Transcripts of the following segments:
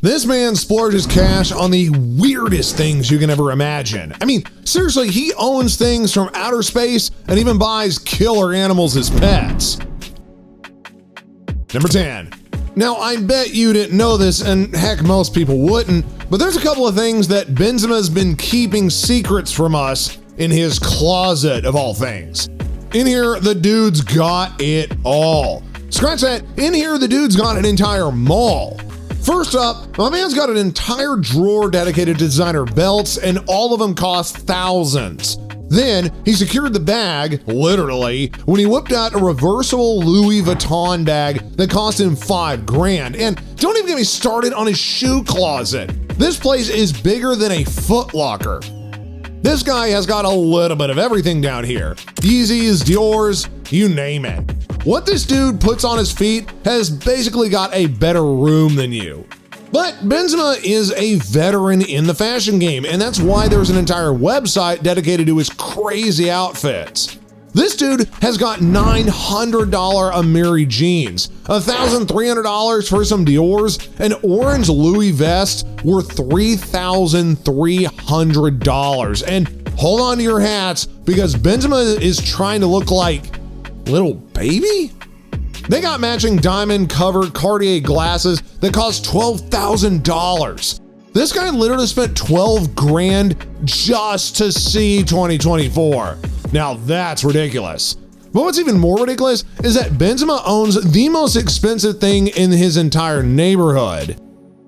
This man splurges cash on the weirdest things you can ever imagine. I mean, seriously, he owns things from outer space and even buys killer animals as pets. Number 10. Now, I bet you didn't know this, and heck, most people wouldn't, but there's a couple of things that Benzema's been keeping secrets from us in his closet, of all things. In here, the dude's got it all. Scratch that, in here, the dude's got an entire mall. First up, my man's got an entire drawer dedicated to designer belts, and all of them cost thousands. Then, he secured the bag, literally, when he whipped out a reversible Louis Vuitton bag that cost him $5,000. And don't even get me started on his shoe closet. This place is bigger than a Foot Locker. This guy has got a little bit of everything down here. Yeezys, Dior's, you name it. What this dude puts on his feet has basically got a better room than you. But Benzema is a veteran in the fashion game, and that's why there's an entire website dedicated to his crazy outfits. This dude has got $900 Amiri jeans, $1,300 for some Dior's, an orange Louis vest worth $3,300. And hold on to your hats, because Benzema is trying to look like Little Baby? They got matching diamond-covered Cartier glasses that cost $12,000. This guy literally spent $12,000 just to see 2024. Now that's ridiculous. But what's even more ridiculous is that Benzema owns the most expensive thing in his entire neighborhood.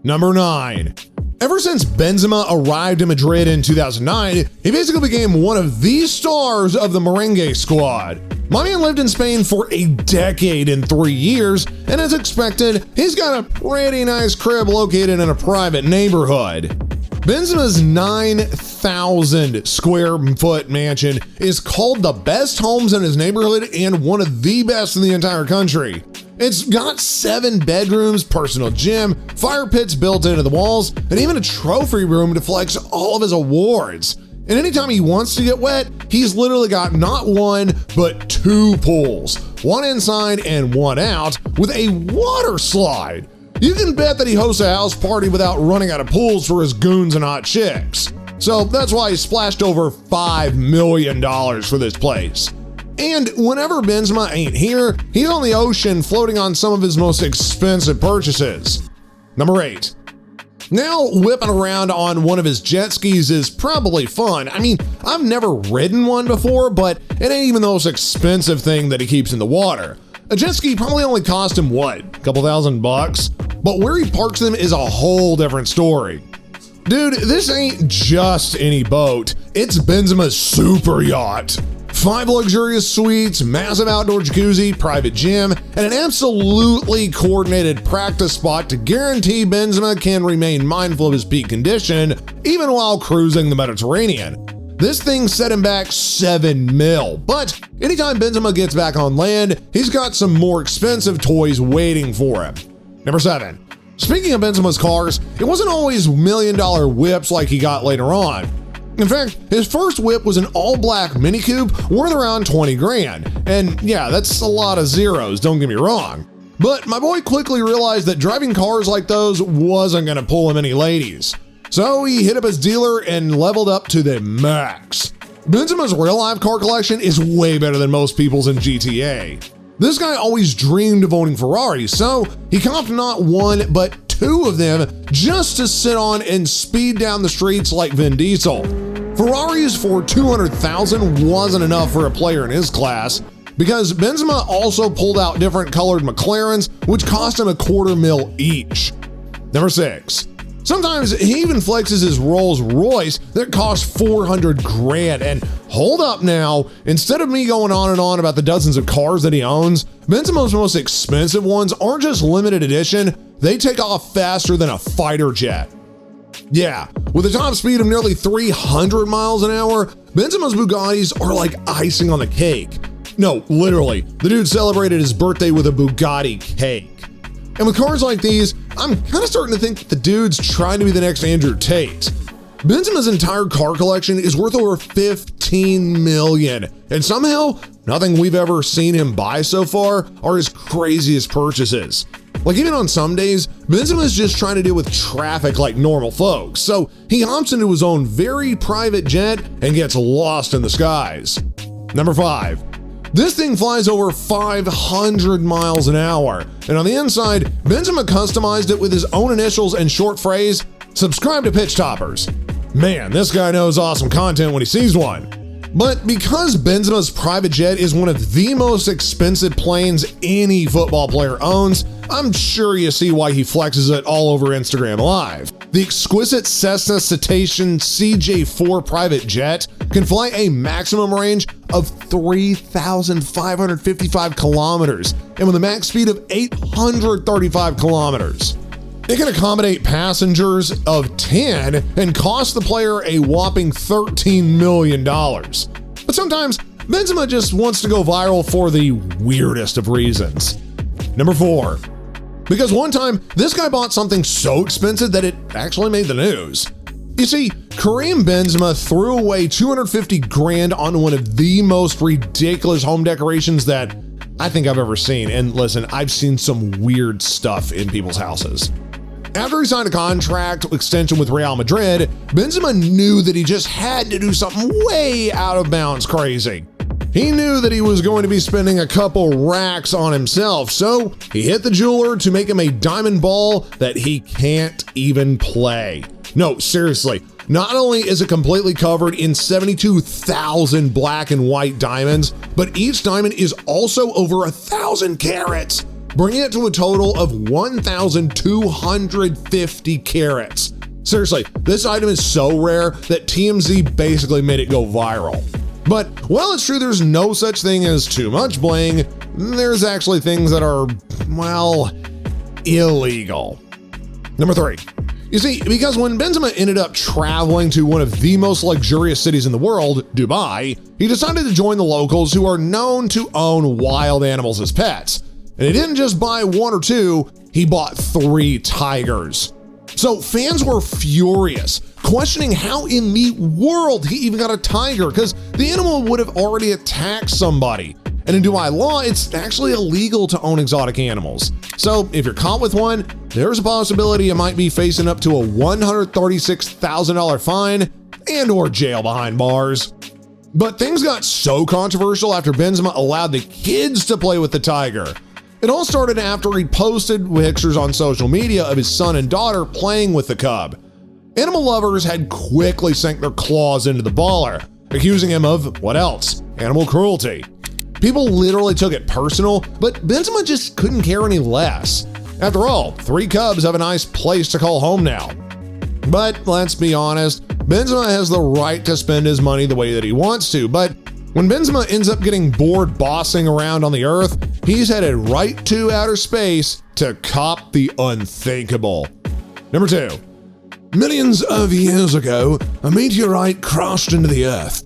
Number 9. Ever since Benzema arrived in Madrid in 2009, he basically became one of the stars of the merengue squad. My man lived in Spain for a decade and 3 years, and as expected, he's got a pretty nice crib located in a private neighborhood. Benzema's 9,000 square foot mansion is called the best homes in his neighborhood and one of the best in the entire country. It's got 7 bedrooms, personal gym, fire pits built into the walls, and even a trophy room to flex all of his awards. And anytime he wants to get wet, he's literally got not one, but 2 pools, one inside and one out, with a water slide. You can bet that he hosts a house party without running out of pools for his goons and hot chicks. So that's why he splashed over $5 million for this place. And whenever Benzema ain't here, he's on the ocean floating on some of his most expensive purchases. Number 8. Now, whipping around on one of his jet skis is probably fun. I mean, I've never ridden one before, but it ain't even the most expensive thing that he keeps in the water. A jet ski probably only cost him, what, a couple $1,000? But where he parks them is a whole different story. Dude, this ain't just any boat, it's Benzema's super yacht. 5 luxurious suites, massive outdoor jacuzzi, private gym, and an absolutely coordinated practice spot to guarantee Benzema can remain mindful of his peak condition even while cruising the Mediterranean. This thing set him back $7 million, but anytime Benzema gets back on land, he's got some more expensive toys waiting for him. Number 7. Speaking of Benzema's cars, it wasn't always $1 million whips like he got later on. In fact, his first whip was an all-black Mini Coupe worth around $20,000. And yeah, that's a lot of zeros, don't get me wrong. But my boy quickly realized that driving cars like those wasn't gonna pull him any ladies. So he hit up his dealer and leveled up to the max. Benzema's real-life car collection is way better than most people's in GTA. This guy always dreamed of owning Ferraris, so he copped not one, but 2 of them just to sit on and speed down the streets like Vin Diesel. Ferraris for $200,000 wasn't enough for a player in his class, because Benzema also pulled out different colored McLarens, which cost him $250,000 each. Number 6. Sometimes he even flexes his Rolls Royce that costs $400,000. And hold up now, instead of me going on and on about the dozens of cars that he owns, Benzema's most expensive ones aren't just limited edition, they take off faster than a fighter jet. Yeah, with a top speed of nearly 300 miles an hour, Benzema's Bugattis are like icing on the cake. No, literally, the dude celebrated his birthday with a Bugatti cake. And with cars like these, I'm kind of starting to think that the dude's trying to be the next Andrew Tate. Benzema's entire car collection is worth over $15 million, and somehow, nothing we've ever seen him buy so far are his craziest purchases. Like even on some days, Benzema's just trying to deal with traffic like normal folks, so he hops into his own very private jet and gets lost in the skies. Number 5. This thing flies over 500 miles an hour, and on the inside, Benzema customized it with his own initials and short phrase, "Subscribe to Pitch Toppers." Man, this guy knows awesome content when he sees one. But because Benzema's private jet is one of the most expensive planes any football player owns, I'm sure you see why he flexes it all over Instagram Live. The exquisite Cessna Citation CJ4 private jet can fly a maximum range of 3,555 kilometers and with a max speed of 835 kilometers. It can accommodate passengers of 10 and cost the player a whopping $13 million. But sometimes Benzema just wants to go viral for the weirdest of reasons. Number 4. Because one time, this guy bought something so expensive that it actually made the news. You see, Karim Benzema threw away 250 grand on one of the most ridiculous home decorations that I think I've ever seen. And listen, I've seen some weird stuff in people's houses. After he signed a contract extension with Real Madrid, Benzema knew that he just had to do something way out of bounds crazy. He knew that he was going to be spending a couple racks on himself, so he hit the jeweler to make him a diamond ball that he can't even play. No, seriously, not only is it completely covered in 72,000 black and white diamonds, but each diamond is also over 1,000 carats, bringing it to a total of 1,250 carats. Seriously, this item is so rare that TMZ basically made it go viral. But while it's true there's no such thing as too much bling, there's actually things that are, well, illegal. Number 3. You see, because when Benzema ended up traveling to one of the most luxurious cities in the world, Dubai, he decided to join the locals who are known to own wild animals as pets. And he didn't just buy 1 or 2, he bought 3 tigers. So fans were furious, questioning how in the world he even got a tiger, because the animal would have already attacked somebody. And in Dubai law, it's actually illegal to own exotic animals. So if you're caught with one, there's a possibility you might be facing up to a $136,000 fine and or jail behind bars. But things got so controversial after Benzema allowed the kids to play with the tiger. It all started after he posted pictures on social media of his son and daughter playing with the cub. Animal lovers had quickly sank their claws into the baller, accusing him of, what else? Animal cruelty. People literally took it personal, but Benzema just couldn't care any less. After all, 3 cubs have a nice place to call home now. But let's be honest, Benzema has the right to spend his money the way that he wants to, but when Benzema ends up getting bored bossing around on the earth, he's headed right to outer space to cop the unthinkable. Number 2. Millions of years ago, a meteorite crashed into the earth.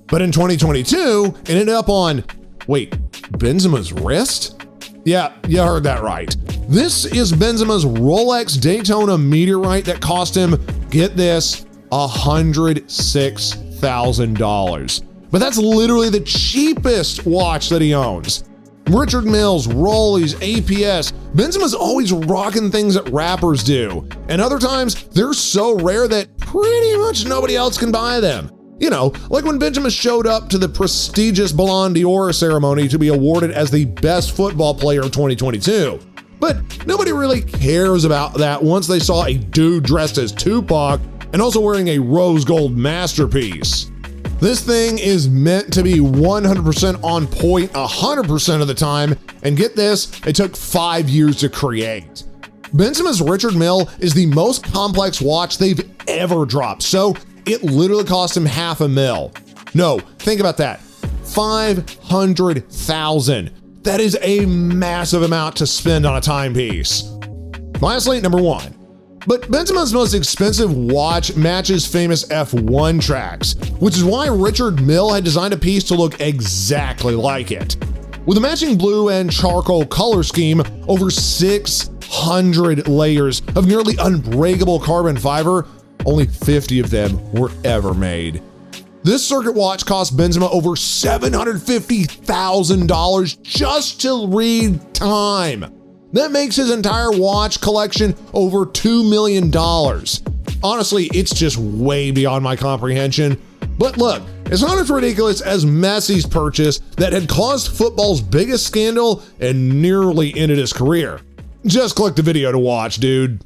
But in 2022, it ended up on, wait, Benzema's wrist? Yeah, you heard that right. This is Benzema's Rolex Daytona meteorite that cost him, get this, $106,000. But that's literally the cheapest watch that he owns. Richard Milles, Rollies, APS, Benzema's always rocking things that rappers do. And other times, they're so rare that pretty much nobody else can buy them. You know, like when Benzema showed up to the prestigious Ballon d'Or ceremony to be awarded as the best football player of 2022. But nobody really cares about that once they saw a dude dressed as Tupac and also wearing a rose gold masterpiece. This thing is meant to be 100% on point 100% of the time, and get this, it took 5 years to create. Benzema's Richard Mille is the most complex watch they've ever dropped, so it literally cost him $500,000. No, think about that, 500,000. That is a massive amount to spend on a timepiece. Lastly, number 1. But Benzema's most expensive watch matches famous F1 tracks, which is why Richard Mille had designed a piece to look exactly like it. With a matching blue and charcoal color scheme, over 600 layers of nearly unbreakable carbon fiber, only 50 of them were ever made. This circuit watch cost Benzema over $750,000 just to read time. That makes his entire watch collection over $2 million. Honestly, it's just way beyond my comprehension. But look, it's not as ridiculous as Messi's purchase that had caused football's biggest scandal and nearly ended his career. Just click the video to watch, dude.